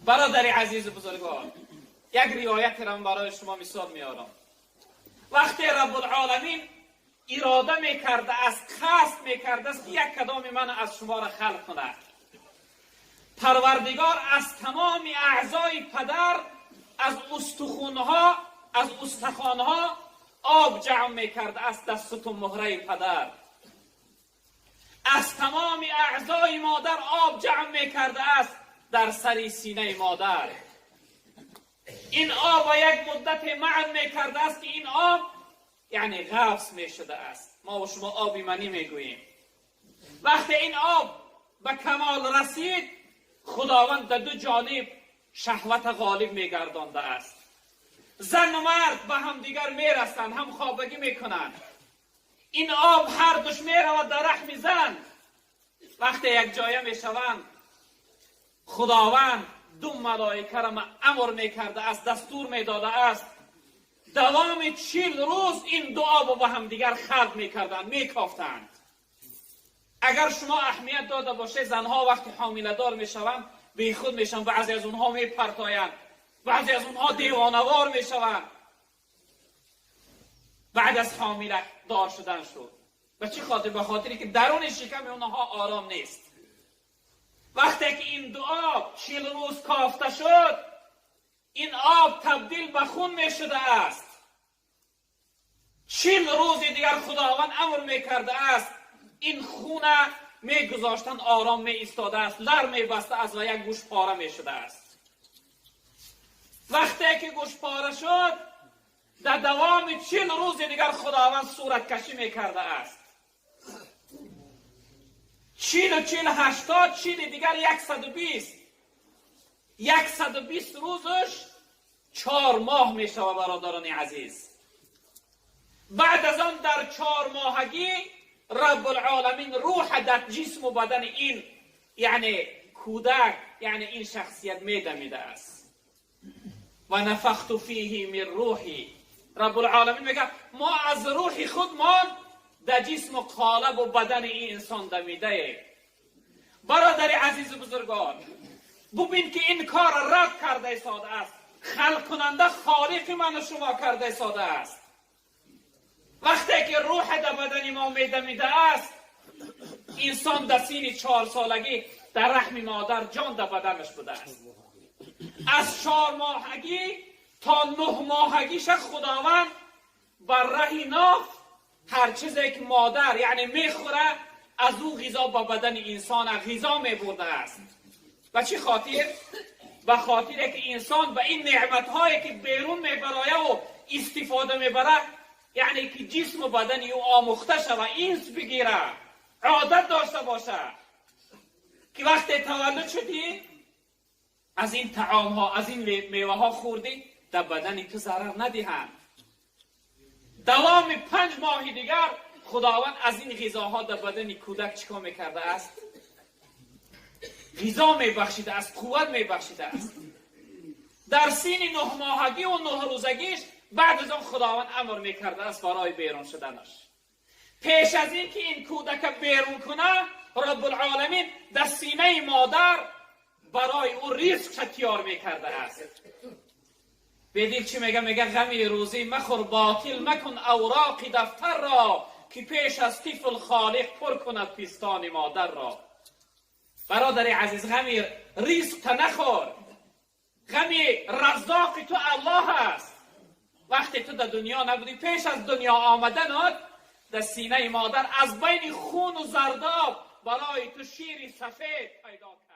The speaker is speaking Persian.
برادر عزیز بزرگوار، یک روایت را برای شما مثال میارم. وقتی رب العالمین اراده میکرده است، قصد میکرده است که یک کدام من از شما را خلق کند، پروردگار از تمام اعضای پدر، از استخوانها، از استخوانها آب جمع میکرده است در ستون مهره پدر. از تمام اعضای مادر آب جمع میکرده است در سر سینه مادر. این آب و یک مدت معن میکرده است که این آب یعنی غفص میشده است. ما و شما آبی منی میگوییم. وقتی این آب به کمال رسید، خداوند در دو جانب شهوت غالب میگردانده است. زن و مرد به هم دیگر میرسند، هم خوابگی میکنند. این آب هر دوش میرود در رحم زن. وقتی یک جایه میشوند، خداوند دو ملائکه را امر میکرده است، دستور میداده است دوام 40 روز این دو آب با هم دیگر خلق میکردند، میکافتند. اگر شما اهمیت داده باشه، زنها وقتی حامله دار میشوند بی خود میشن، بعضی از اونها میپرتایند، بعضی از اونها دیوانوار میشوند بعد از حامله دار شدن شد. به چه خاطر؟ به خاطری که درون شکم اونها آرام نیست. وقتی که این دو آب 40 روز کافته شد، این آب تبدیل به خون می شده است. 40 روز دیگر خداوند امر می کرده است این خون می گذاشتن، آرام می ایستاده است، لر می بسته است و یک گوش پاره می شده است. وقتی که گوش پاره شد، در دوام 40 روز دیگر خداوند صورت کشی می کرده است. 40 و 40 80 40 دیگر 120 روزش 4 ماه می شود برادران عزیز. بعد از آن در 4 ماهگی رب العالمین روح در جسم و بدن این یعنی کودک، یعنی این شخصیت می دمیده است. و نفخت فیه من روحی، رب العالمین میگه ما از روح خودمان در جسم و قالب و بدن این انسان دمیده ایم. برادر عزیز بزرگان، ببین که این کار رب کرده ساده است. خلق کننده خالق من و شما کرده ساده است. وقتی که روح در بدن ما میدمیده است، انسان در سین 4 سالگی در رحم مادر جان در بدنش بوده است. از 4 ماهگی تا 9 ماهگیش خداوند بر ره ناف هر چیزی که مادر یعنی میخوره از او غذا به بدن انسان غذا میبرده است. به چه خاطر؟ به خاطر که انسان به این نعمتهایی که بیرون میبره و استفاده میبره، یعنی که جسم و بدن او آموخته شوه، اینس بگیره، عادت داشته باشه که وقتی تولد شدی از این طعام ها، از این میوه ها خوردی، در بدن تو ضرر ندهند. دوام 5 ماه دیگر خداوند از این غذاها در بدن کودک چیکار میکرده است؟ غذا میبخشیده است، قوت میبخشیده است. در سین 9 ماهگی و 9 روزگیش بعد از آن خداوند امر میکرده است برای بیرون شدنش. پیش از این که این کودک بیرون کنه، رب العالمین در سینه مادر برای او رزق تیار میکرده است. بدید چی میگه؟ میگه غمی روزی مخور، باطل مکن اوراق دفتر را، که پیش از طفل خالق پر کند پیستان مادر را. برادر عزیز، غمی رزق تا نخور. غمی رزاق تو الله است. وقتی تو در دنیا نبودی، پیش از دنیا آمدنت در سینه مادر از بین خون و زرداب برای تو شیر سفید پیدا کرد.